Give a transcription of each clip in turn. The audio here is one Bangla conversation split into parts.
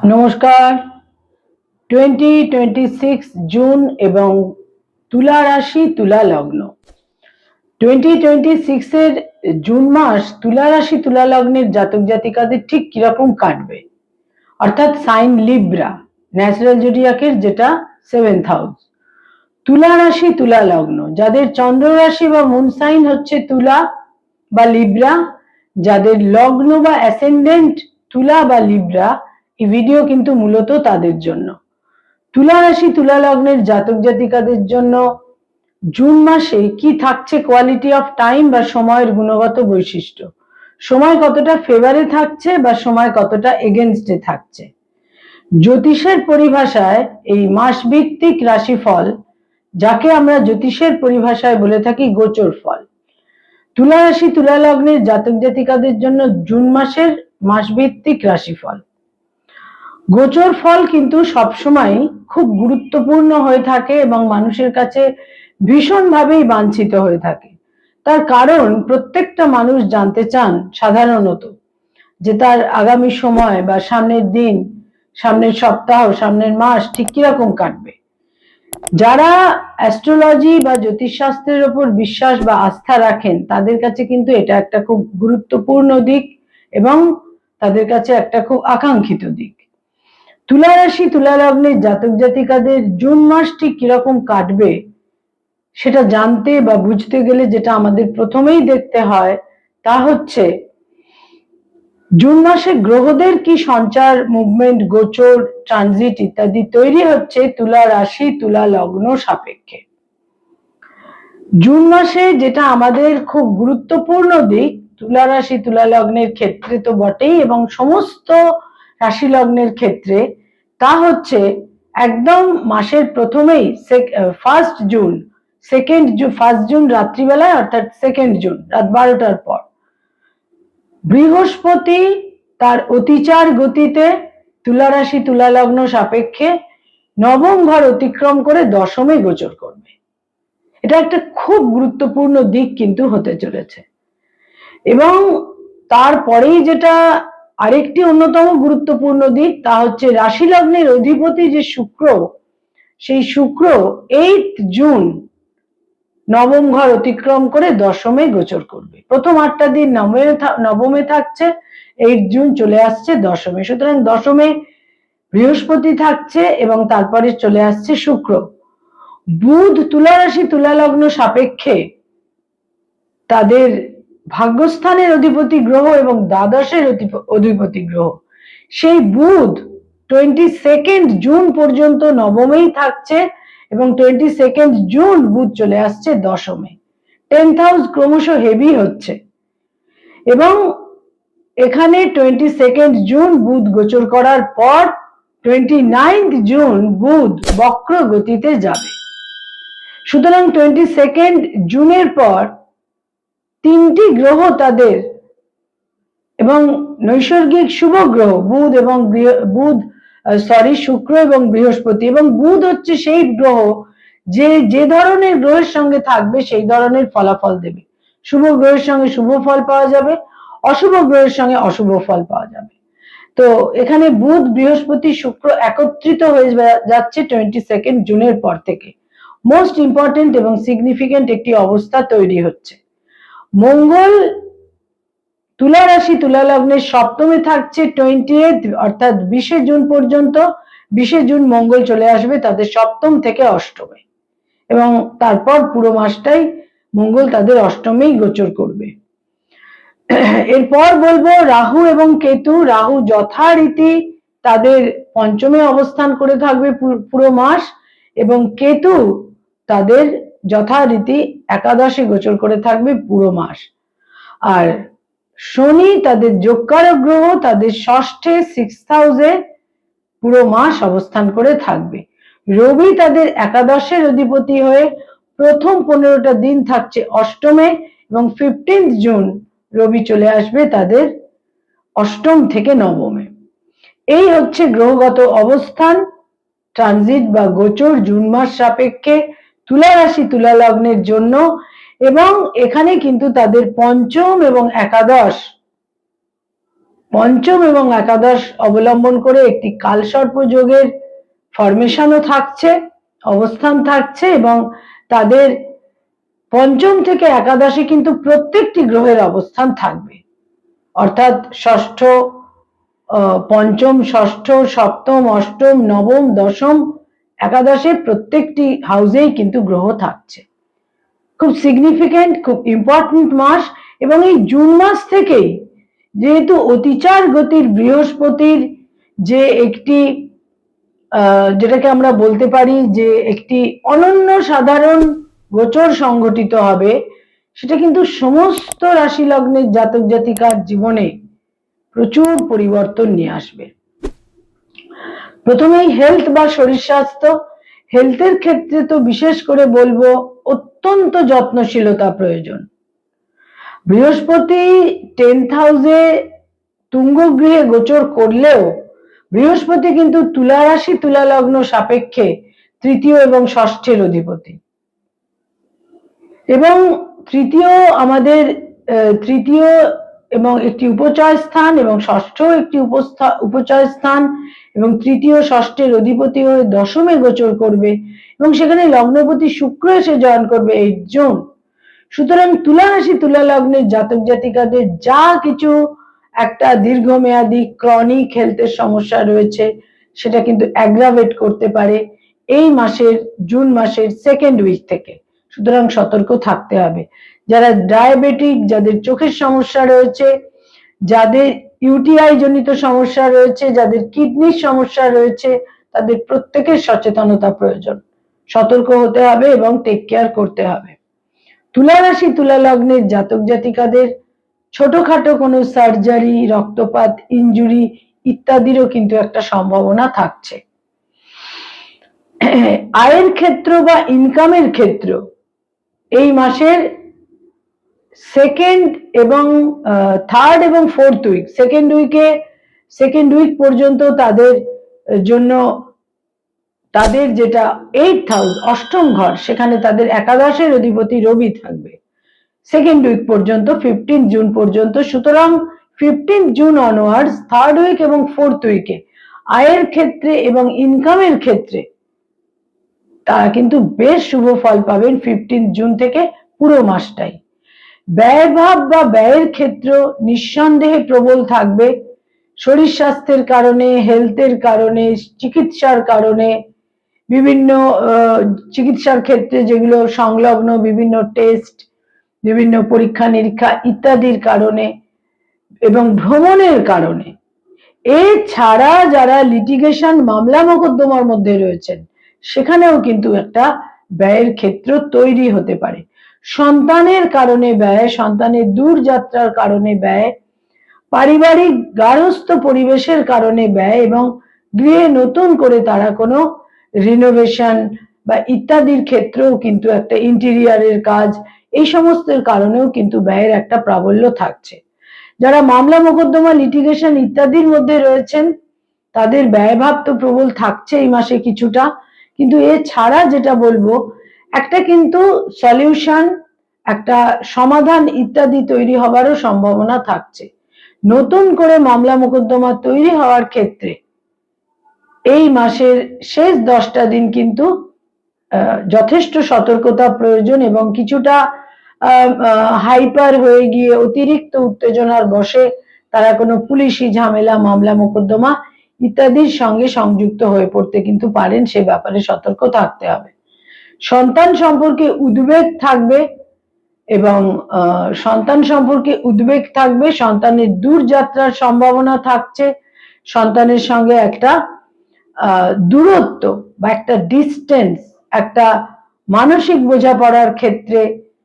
নমস্কার। 2026 জুন এবং তুলা রাশি তুলা লগ্ন। 2026 এর জুন মাস তুলা রাশি তুলা লগ্নের জাতক জাতিকাদের ঠিক কিরকম কাটবে, অর্থাৎ সাইন লিব্রা, ন্যাচারাল জোডিয়াকের যেটা 7th হাউস। তুলা রাশি তুলা লগ্ন, যাদের চন্দ্র রাশি বা মুন সাইন হচ্ছে তুলা বা লিব্রা, যাদের লগ্ন বা অ্যাসেন্ডেন্ট তুলা বা লিব্রা, এই ভিডিও কিন্তু মূলত তাদের জন্য। তুলা রাশি তুলা লগ্নের জাতক জাতিকাদের জন্য জুন মাসে কি থাকছে কোয়ালিটি অফ টাইম বা সময়ের গুণগত বৈশিষ্ট্য, সময় কতটা ফেভারে থাকছে বা সময় কতটা এগেনস্টে থাকছে। জ্যোতিষের পরিভাষায় এই মাসভিত্তিক রাশিফল, যাকে আমরা জ্যোতিষের পরিভাষায় বলে থাকি গোচর ফল, তুলা রাশি তুলা লগ্নের জাতক জাতিকাদের জন্য জুন মাসের মাসভিত্তিক রাশিফল। গোচর ফল কিন্তু সবসময় খুব গুরুত্বপূর্ণ হয়ে থাকে এবং মানুষের কাছে ভীষণভাবেই বাঞ্ছিত হয়ে থাকে। তার কারণ প্রত্যেকটা মানুষ জানতে চান সাধারণত যে তার আগামী সময় বা সামনের দিন, সামনের সপ্তাহ, সামনের মাস ঠিক কিরকম কাটবে। যারা অ্যাস্ট্রোলজি বা জ্যোতিষশাস্ত্রের উপর বিশ্বাস বা আস্থা রাখেন তাদের কাছে কিন্তু এটা একটা খুব গুরুত্বপূর্ণ দিক এবং তাদের কাছে একটা খুব আকাঙ্ক্ষিত দিক। তুলা রাশি তুলা লগ্নের জাতক জাতিকাদের জুন মাস ঠিক কিরকম কাটবে সেটা জানতে বা বুঝতে গেলে যেটা আমাদের প্রথমেই দেখতে হয় তা হচ্ছে জুন মাসে গ্রহদের কি সঞ্চার, মুভমেন্ট, গোচর, ট্রানজিট ইত্যাদি তৈরি হচ্ছে তুলা রাশি তুলা লগ্ন সাপেক্ষে। জুন মাসে যেটা আমাদের খুব গুরুত্বপূর্ণ দিক তুলা রাশি তুলা লগ্নের ক্ষেত্রে তো বটেই এবং সমস্ত রাশি লগ্নের ক্ষেত্রে, তা হচ্ছে একদম মাসের প্রথমেই ফার্স্ট জুন রাত্রিবেলায়, অর্থাৎ 2nd জুন রাত 12টার পর বৃহস্পতি তার অতিচার গতিতে তুলা রাশি তুলা লগ্ন সাপেক্ষে নবম ঘর অতিক্রম করে দশমে গোচর করবে। এটা একটা খুব গুরুত্বপূর্ণ দিক কিন্তু হতে চলেছে। এবং তারপরেই যেটা আরেকটি অন্যতম গুরুত্বপূর্ণ দিক তা হচ্ছে রাশি লগ্নের অধিপতি যে শুক্র, সেই শুক্র 8th জুন নবম ঘর অতিক্রম করে দশমে গোচর করবে। প্রথম 8টা দিন নবমে থাকছে, 8th জুন চলে আসছে দশমে। সুতরাং দশমে বৃহস্পতি থাকছে এবং তারপরে চলে আসছে শুক্র। বুধ তুলা রাশি তুলা লগ্ন সাপেক্ষে তাদের ভাগ্যস্থানের অধিপতি গ্রহ এবং দ্বাদশের অধিপতি গ্রহ, সেই বুধ 22nd জুন পর্যন্ত নবমেই থাকছে এবং 22nd জুন বুধ চলে আসছে দশমে। 10th হাউস ক্রমশ হেভি হচ্ছে এবং এখানে 22nd জুন বুধ গোচর করার পর 29th জুন বুধ বক্র গতিতে যাবে। সুতরাং 22nd জুনের পর তিনটি গ্রহ তাদের এবং নৈসর্গিক শুভ গ্রহ শুক্র এবং বৃহস্পতি, এবং বুধ হচ্ছে সেই গ্রহ যে ধরনের গ্রহের সঙ্গে থাকবে সেই ধরনের ফলাফল দেবে। শুভ গ্রহের সঙ্গে শুভ ফল পাওয়া যাবে, অশুভ গ্রহের সঙ্গে অশুভ ফল পাওয়া যাবে। তো এখানে বুধ বৃহস্পতি শুক্র একত্রিত হয়ে যাচ্ছে 22nd জুনের পর থেকে। মোস্ট ইম্পর্টেন্ট এবং সিগনিফিকেন্ট একটি অবস্থা তৈরি হচ্ছে। মঙ্গল তুলা রাশি তুলা লগ্নের সপ্তমে থাকছে 28th, অর্থাৎ 20শে জুন পর্যন্ত। 20শে জুন মঙ্গল চলে আসবে তাদের সপ্তম থেকে অষ্টমে এবং তারপর পুরো মাসটাই মঙ্গল তাদের অষ্টমেই গোচর করবে। এরপর বলবো রাহু এবং কেতু। রাহু যথারীতি তাদের পঞ্চমে অবস্থান করে থাকবে পুরো মাস এবং কেতু তাদের যথারীতি একাদশে গোচর করে থাকবে পুরো মাস। আর শনি তাদের যোগকারক গ্রহ, তাদের ষষ্ঠে 6th হাউসে পুরো মাস অবস্থান করে থাকবে। রবি তাদের একাদশের অধিপতি হয়ে প্রথম 15টা দিন থাকছে অষ্টমে এবং 15th জুন রবি চলে আসবে তাদের অষ্টম থেকে নবমে। এই হচ্ছে গ্রহগত অবস্থান, ট্রানজিট বা গোচর জুন মাস সাপেক্ষে তুলা রাশি তুলা লগ্নের জন্য। এবং এখানে কিন্তু তাদের পঞ্চম এবং একাদশ পঞ্চম এবং একাদশ অবলম্বন করে একটি কালসর্প যোগের ফরমেশনও থাকছে, অবস্থান থাকছে, এবং তাদের পঞ্চম থেকে একাদশে কিন্তু প্রত্যেকটি গ্রহের অবস্থান থাকবে, অর্থাৎ ষষ্ঠ, পঞ্চম, ষষ্ঠ, সপ্তম, অষ্টম, নবম, দশম, একাদশে প্রত্যেকটি হাউসেই কিন্তু গ্রহ থাকছে। খুব সিগনিফিকেন্ট, খুব ইম্পর্টেন্ট মাস। এবং এই জুন মাস থেকেই যেহেতু অতিচার গতির বৃহস্পতির যে একটি যেটাকে আমরা বলতে পারি যে একটি অনন্য সাধারণ গোচর সংঘটিত হবে, সেটা কিন্তু সমস্ত রাশি লগ্নের জাতক জাতিকার জীবনে প্রচুর পরিবর্তন নিয়ে আসবে। প্রথমেই হেলথ বা শরীর স্বাস্থ্য। হেলথের ক্ষেত্রে তো বিশেষ করে বলবো অত্যন্ত যত্নশীলতা প্রয়োজন। বৃহস্পতি 10th হাউসে তুঙ্গ গৃহে গোচর করলেও বৃহস্পতি কিন্তু তুলা রাশি তুলা লগ্ন সাপেক্ষে তৃতীয় এবং ষষ্ঠের অধিপতি, এবং তৃতীয় এবং একটি উপচয় স্থান এবং ষষ্ঠ একটি উপচয় স্থান, এবং তৃতীয় ষষ্ঠের অধিপতি হয়ে দশমে গোচর করবে, এবং সেখানে লগ্নপতি শুক্র এসে জয়েন করবে 8 জুন। সুতরাং তুলা রাশি তুলা লগ্নের জাতক জাতিকাদের যা কিছু একটা দীর্ঘমেয়াদী ক্রনিক হেলথের সমস্যা রয়েছে সেটা কিন্তু অ্যাগ্রাভেট করতে পারে এই মাসের, জুন মাসের সেকেন্ড উইক থেকে। সুতরাং সতর্ক থাকতে হবে। যারা ডায়াবেটিক, যাদের চোখের সমস্যা রয়েছে, যাদের ইউটিআই জনিত সমস্যা রয়েছে, যাদের কিডনির সমস্যা রয়েছে, তাদের প্রত্যেকের সচেতনতা প্রয়োজন। সতর্ক হতে হবে এবং টেক কেয়ার করতে হবে। তুলা রাশি তুলা লগ্নের জাতক জাতিকাদের ছোটখাটো কোনো সার্জারি, রক্তপাত, ইনজুরি ইত্যাদিরও কিন্তু একটা সম্ভাবনা থাকছে। আয়ের ক্ষেত্র বা ইনকামের ক্ষেত্র এই মাসের সেকেন্ড এবং থার্ড এবং ফোর্থ উইক, সেকেন্ড উইক পর্যন্ত তাদের জন্য তাদের যেটা 8th হাউস, অষ্টম ঘর, সেখানে তাদের একাদশের অধিপতি রবি থাকবে সেকেন্ড উইক পর্যন্ত, 15 জুন পর্যন্ত। সুতরাং 15 জুন অনওয়ার্ডস থার্ড উইক এবং ফোর্থ উইকে আয়ের ক্ষেত্রে এবং ইনকামের ক্ষেত্রে তারা কিন্তু বেশ শুভ ফল পাবেন 15 জুন থেকে পুরো মাসটাই। ব্যয়ভাব বা ব্যয়ের ক্ষেত্র নিঃসন্দেহে প্রবল থাকবে শরীর স্বাস্থ্যের কারণে, হেলথের কারণে, চিকিৎসার কারণে, বিভিন্ন চিকিৎসার ক্ষেত্রে যেগুলো সংলগ্ন বিভিন্ন টেস্ট, বিভিন্ন পরীক্ষা নিরীক্ষা ইত্যাদির কারণে, এবং ভ্রমণের কারণে। এছাড়া যারা লিটিগেশন, মামলা মোকদ্দমার মধ্যে রয়েছেন, সেখানেও কিন্তু একটা ব্যয়ের ক্ষেত্র তৈরি হতে পারে। সন্তানের কারণে ব্যয়, সন্তানের দূর যাত্রার কারণে ব্যয়, পারিবারিক গার্হস্থ্য পরিবেশের কারণে ব্যয়, এবং গৃহে নতুন করে তারা কোনো রিনোভেশন বা ইত্যাদির ক্ষেত্রেও কিন্তু একটা ইন্টেরিয়ারের কাজ, এই সমস্তের কারণেও কিন্তু ব্যয়ের একটা প্রাবল্য থাকছে। যারা মামলা মোকদ্দমা, লিটিগেশন ইত্যাদির মধ্যে রয়েছেন তাদের ব্যয়ভাব তো প্রবল থাকছে এই মাসে কিছুটা, কিন্তু এছাড়া যেটা বলবো একটা কিন্তু সলিউশন, একটা সমাধান ইত্যাদি তৈরি হবারও সম্ভাবনা থাকছে। নতুন করে মামলা মোকদ্দমা তৈরি হওয়ার ক্ষেত্রে এই মাসের শেষ 10টা দিন কিন্তু যথেষ্ট সতর্কতা প্রয়োজন, এবং কিছুটা হাইপার হয়ে গিয়ে অতিরিক্ত উত্তেজনার বশে তারা কোনো পুলিশি ঝামেলা, মামলা মোকদ্দমা ইত্যাদির সঙ্গে সংযুক্ত হয়ে পড়তে কিন্তু পারেন, সে ব্যাপারে সতর্ক থাকতে হবে। সন্তান সম্পর্কে উদ্বেগ থাকবে, এবং সন্তানের দূরযাত্রার সম্ভাবনা থাকছে, সন্তানের সঙ্গে একটা দূরত্ব বা একটা ডিস্টেন্স, একটা মানসিক বোঝাপড়ার ক্ষেত্রে,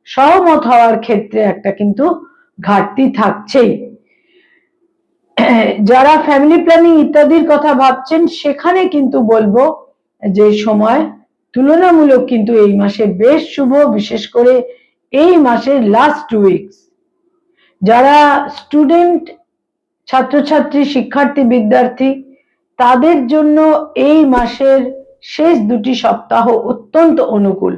সহমত হওয়ার ক্ষেত্রে একটা কিন্তু ঘাটতি থাকছেই। যারা ফ্যামিলি প্ল্যানিং ইত্যাদির কথা ভাবছেন সেখানে কিন্তু বলবো যে সময় তুলনামূলক কিন্তু এই মাসে বেশ শুভ, বিশেষ করে এই মাসের লাস্ট উইকস। যারা স্টুডেন্ট, ছাত্রছাত্রী, শিক্ষার্থী, বিদ্যার্থী, তাদের জন্য এই মাসের শেষ 2টি সপ্তাহ অত্যন্ত অনুকূল।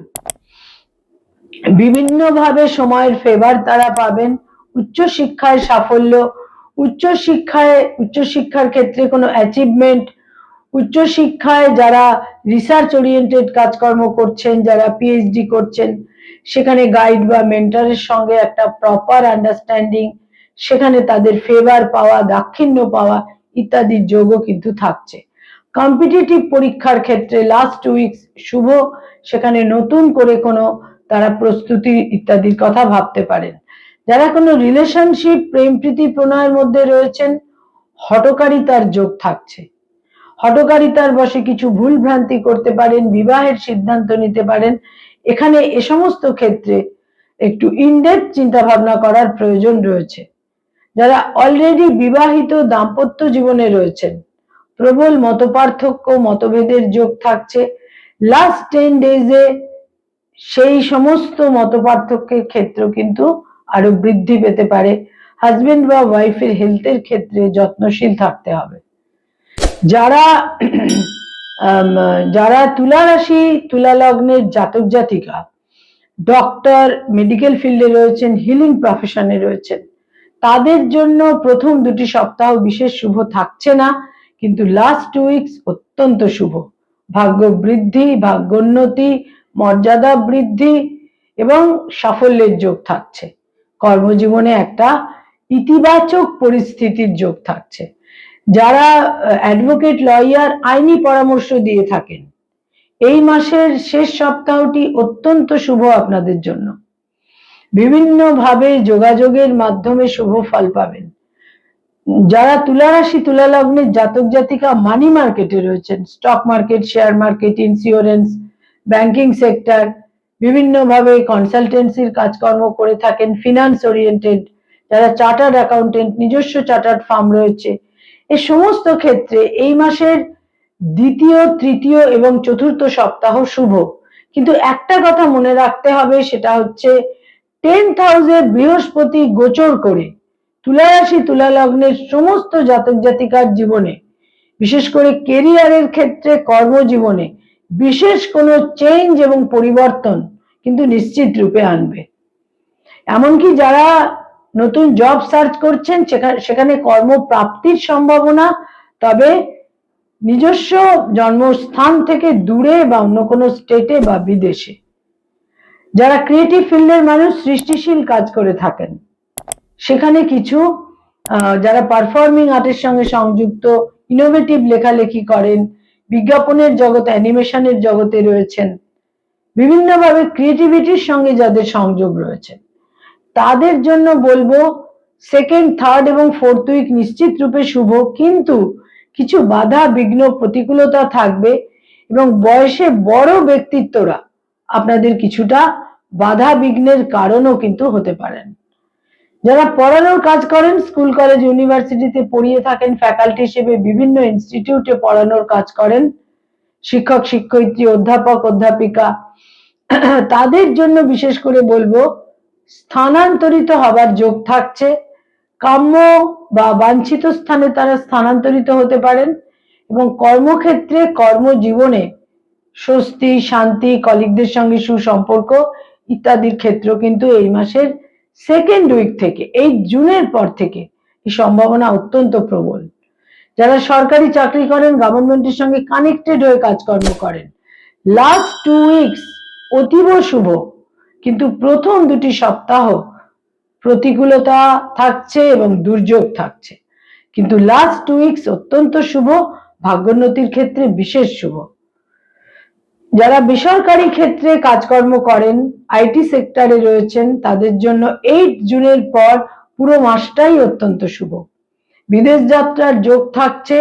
বিভিন্নভাবে সময়ের ফেভার তারা পাবেন, উচ্চশিক্ষায় সাফল্য, উচ্চশিক্ষার ক্ষেত্রে কোনো অ্যাচিভমেন্ট, উচ্চশিক্ষায় যারা রিসার্চ ওরিয়েন্টেড কাজকর্ম করছেন, যারা পিএইচডি করছেন, সেখানে গাইড বা মেন্টরের সঙ্গে একটা প্রপার আন্ডারস্ট্যান্ডিং, সেখানে তাদের ফেভার পাওয়া, দাক্ষিণ্য পাওয়া ইত্যাদির যোগও কিন্তু থাকছে। কম্পিটিটিভ পরীক্ষার ক্ষেত্রে লাস্ট উইকস শুভ, সেখানে নতুন করে কোনো তারা প্রস্তুতি ইত্যাদির কথা ভাবতে পারেন। যারা কোনো রিলেশনশিপ, প্রেম প্রীতি প্রণয়ের মধ্যে রয়েছেন, হঠকারিতার যোগ থাকছে। হঠকারিতার বশে কিছু ভুল ভ্রান্তি করতে পারেন, বিবাহের সিদ্ধান্ত নিতে পারেন। এখানে এ সমস্ত ক্ষেত্রে একটু ইনডেপথ চিন্তা ভাবনা করার প্রয়োজন রয়েছে। যারা অলরেডি বিবাহিত দাম্পত্য জীবনে রয়েছেন, প্রবল মতপার্থক্য, মতভেদের যোগ থাকছে। লাস্ট 10 ডেজে সেই সমস্ত মতপার্থক্যের ক্ষেত্র কিন্তু আরো বৃদ্ধি পেতে পারে। হাজবেন্ড বা ওয়াইফের হেলথের ক্ষেত্রে যত্নশীল থাকতে হবে। যারা যারা তুলা রাশি তুলা লগ্নের জাতক জাতিকা, ডক্টর, মেডিকেল ফিল্ডে রয়েছেন, হিলিং প্রফেশনে রয়েছেন, তাদের জন্য প্রথম 2টি সপ্তাহ বিশেষ শুভ থাকছে না, কিন্তু লাস্ট 2 উইকস অত্যন্ত শুভ। ভাগ্য বৃদ্ধি, ভাগ্যোন্নতি, মর্যাদা বৃদ্ধি এবং সাফল্যের যোগ থাকছে। কর্মজীবনে একটা ইতিবাচক পরিস্থিতির যোগ থাকছে। যারা অ্যাডভোকেট, লয়ার, আইনি পরামর্শ দিয়ে থাকেন, এই মাসের শেষ সপ্তাহটি অত্যন্ত শুভ আপনাদের জন্য। বিভিন্নভাবে যোগাযোগের মাধ্যমে শুভ ফল পাবেন। যারা তুলা রাশি তুলা লগ্নের জাতক জাতিকা মানি মার্কেটে রয়েছেন, stock market, share market, insurance, banking sector, বিভিন্নভাবে কনসালটেন্সির কাজকর্ম করে থাকেন, ফিনান্স ওরিয়েন্টেড, যারা চার্টার্ড অ্যাকাউন্টেন্ট, নিজস্ব চার্টার্ড ফার্ম রয়েছে, এই সমস্ত ক্ষেত্রে এই মাসের 2য়, 3য় এবং 4র্থ সপ্তাহ শুভ। কিন্তু একটা কথা মনে রাখতে হবে, সেটা হচ্ছে 10th হাউসে বৃহস্পতি গোচর করে তুলা রাশি তুলা লগ্নের সমস্ত জাতক জাতিকার জীবনে, বিশেষ করে কেরিয়ারের ক্ষেত্রে, কর্মজীবনে বিশেষ কোনো চেঞ্জ এবং পরিবর্তন কিন্তু নিশ্চিত রূপে আনবে। এমনকি যারা নতুন জব সার্চ করছেন, সেখানে কর্মপ্রাপ্তির সম্ভাবনা, তবে নিজস্ব জন্মস্থান থেকে দূরে বা অন্য কোনো স্টেটে বা বিদেশে। যারা ক্রিয়েটিভ ফিল্ডের মানুষ, সৃষ্টিশীল কাজ করে থাকেন, সেখানে কিছু যারা পারফর্মিং আর্টের সঙ্গে সংযুক্ত, ইনোভেটিভ লেখালেখি করেন, বিজ্ঞাপনের জগতে, অ্যানিমেশনের জগতে রয়েছেন, বিভিন্নভাবে ক্রিয়েটিভিটির সঙ্গে যাদের সংযোগ রয়েছে, তাদের জন্য বলবো 2nd, 3rd এবং 4th উইক নিশ্চিত রূপে শুভ। কিন্তু কিছু বাধা, বিঘ্ন, প্রতিকূলতা থাকবে এবং বয়সে বড় ব্যক্তিত্বরা আপনাদের কিছুটা বাধা বিঘ্নের কারণও কিন্তু হতে পারেন। যারা পড়ানোর কাজ করেন, স্কুল, কলেজ, ইউনিভার্সিটিতে পড়িয়ে থাকেন, ফ্যাকাল্টি হিসেবে বিভিন্ন ইনস্টিটিউটে পড়ানোর কাজ করেন, শিক্ষক, শিক্ষয়িত্রী, অধ্যাপক, অধ্যাপিকা, তাদের জন্য বিশেষ করে বলবো স্থানান্তরিত হবার যোগ থাকছে। কাম্য বা বাঞ্ছিত স্থানে তারা স্থানান্তরিত হতে পারেন এবং কর্মক্ষেত্রে, কর্মজীবনে স্বস্তি, শান্তি, কলিগদের সঙ্গে সুসম্পর্ক ইত্যাদির ক্ষেত্র কিন্তু এই মাসের 2nd উইক থেকে, 8 জুনের পর থেকে এই সম্ভাবনা অত্যন্ত প্রবল। যারা সরকারি চাকরি করেন, গভর্নমেন্টের সঙ্গে কানেক্টেড হয়ে কাজকর্ম করেন, লাস্ট 2 উইকস অতীব শুভ, কিন্তু প্রথম 2টি সপ্তাহ প্রতিকূলতা থাকছে এবং দুর্যোগ থাকছে। কিন্তু লাস্ট 2 উইকস অত্যন্ত শুভ, ভাগ্যোন্নতির ক্ষেত্রে বিশেষ শুভ। যারা বেসরকারি ক্ষেত্রে কাজকর্ম করেন, আইটি সেক্টরে রয়েছেন, তাদের জন্য 8 জুনের পর পুরো মাসটাই অত্যন্ত শুভ। বিদেশ যাত্রার যোগ থাকছে,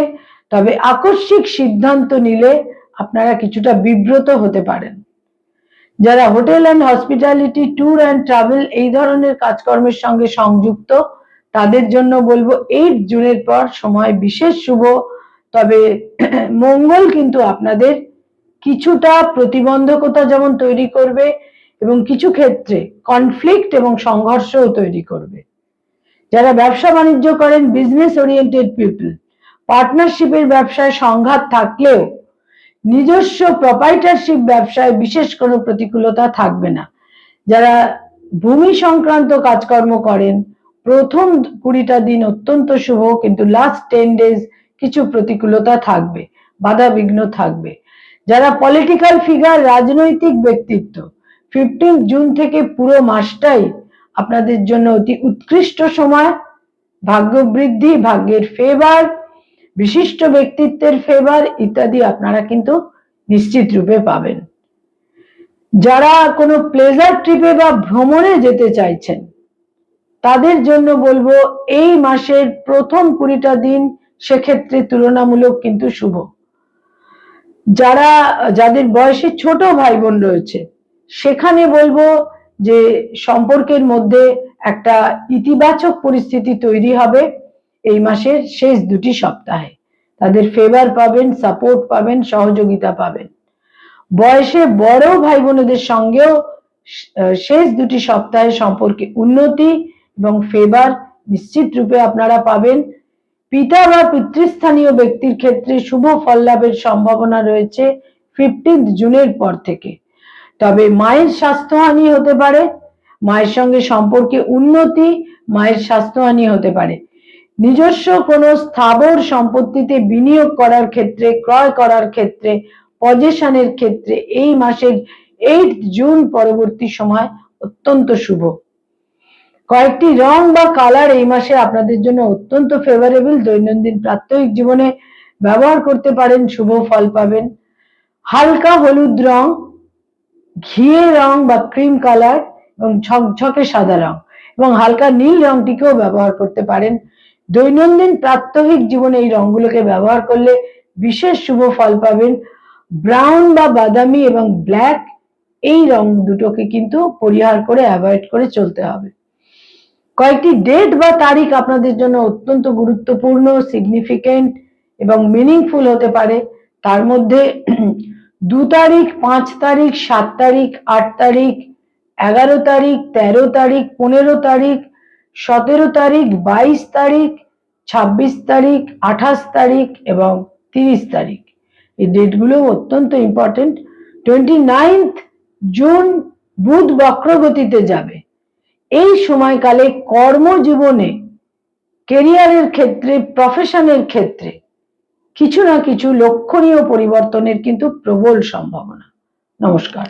তবে আকস্মিক সিদ্ধান্ত নিলে আপনারা কিছুটা বিব্রত হতে পারেন। যারা hotel and hospitality, tour and travel এই ধরনের কাজকর্মের সঙ্গে সংযুক্ত, তাদের জন্য বলবো 8 জুনের পর সময় বিশেষ শুভ। তবে মঙ্গল কিন্তু আপনাদের কিছুটা প্রতিবন্ধকতা যেমন তৈরি করবে এবং কিছু ক্ষেত্রে কনফ্লিক্ট এবং সংঘর্ষও তৈরি করবে। যারা ব্যবসা বাণিজ্য করেন, বিজনেস ওরিয়েন্টেড পিপল, পার্টনারশিপের ব্যবসায় সংঘাত থাকলেও নিজস্ব প্রপাইটারশিপ ব্যবসায় বিশেষ কোনো প্রতিকূলতা থাকবে না। যারা ভূমি সংক্রান্ত কাজকর্ম করেন, প্রথম 20টা দিন অত্যন্ত শুভ, কিন্তু লাস্ট 10 ডেজ কিছু প্রতিকূলতা থাকবে, বাধা বিঘ্ন থাকবে। যারা পলিটিক্যাল ফিগার, রাজনৈতিক ব্যক্তিত্ব, 15 জুন থেকে পুরো মাসটাই আপনাদের জন্য অতি উৎকৃষ্ট সময়। ভাগ্য বৃদ্ধি, ভাগ্যের ফেভার, বিশিষ্ট ব্যক্তিত্বের ফেভার ইত্যাদি আপনারা কিন্তু নিশ্চিত রূপে পাবেন। যারা কোনো প্লেজার ট্রিপে বা ভ্রমণে যেতে চাইছেন তাদের জন্য বলবো এই মাসের প্রথম 20টা দিন সেক্ষেত্রে তুলনামূলক কিন্তু শুভ। যাদের বয়সে ছোট ভাই বোন রয়েছে সেখানে বলবো যে সম্পর্কের মধ্যে একটা ইতিবাচক পরিস্থিতি তৈরি হবে এই মাসের শেষ 2টি সপ্তাহে। তাদের ফেভার পাবেন, সাপোর্ট পাবেন, সহযোগিতা পাবেন। বয়সে বড় ভাই বোনদের সঙ্গেও শেষ 2টি সপ্তাহে সম্পর্কে উন্নতি এবং ফেভার নিশ্চিত রূপে আপনারা পাবেন। পিতা বা পিতৃস্থানীয় ব্যক্তির ক্ষেত্রে শুভ ফল লাভের সম্ভাবনা রয়েছে 15 জুনের পর থেকে। তবে মায়ের স্বাস্থ্যহানি হতে পারে, মায়ের সঙ্গে সম্পর্কে উন্নতি, মায়ের স্বাস্থ্যহানি হতে পারে। নিজস্ব কোনো স্থাবর সম্পত্তিতে বিনিয়োগ করার ক্ষেত্রে, ক্রয় করার ক্ষেত্রে, পজেশনের ক্ষেত্রে এই মাসের 8 জুন পরবর্তী সময় অত্যন্ত শুভ। কয়েকটি রং বা কালার এই মাসে আপনাদের জন্য অত্যন্ত ফেভারেবল, দৈনন্দিন প্রাত্যহিক জীবনে ব্যবহার করতে পারেন, শুভ ফল পাবেন। হালকা হলুদ রং, ঘিয়ে রং বা ক্রিম কালার এবং ঝকঝকে সাদা রং এবং হালকা নীল রংটিকেও ব্যবহার করতে পারেন। দৈনন্দিন প্রাত্যহিক জীবনে এই রংগুলোকে ব্যবহার করলে বিশেষ শুভ ফল পাবেন। ব্রাউন বা বাদামি এবং ব্ল্যাক এই রং দুটোকে কিন্তু পরিহার করে, অ্যাভয়েড করে চলতে হবে। কয়েকটি ডেট বা তারিখ আপনাদের জন্য অত্যন্ত গুরুত্বপূর্ণ, সিগনিফিকেন্ট এবং মিনিংফুল হতে পারে। তার মধ্যে 2 তারিখ, 5 তারিখ, 7 তারিখ, 8 তারিখ, 11 তারিখ, 13 তারিখ, 15 তারিখ, 17 তারিখ, 22 তারিখ, 26 তারিখ, 28 তারিখ এবং 30 তারিখ এই ডেটগুলো অত্যন্ত ইম্পর্টেন্ট। 29 জুন বুধ বক্রগতিতে যাবে। এই সময়কালে কর্মজীবনে, কেরিয়ারের ক্ষেত্রে, প্রফেশনের ক্ষেত্রে কিছু না কিছু লক্ষণীয় পরিবর্তনের কিন্তু প্রবল সম্ভাবনা। নমস্কার।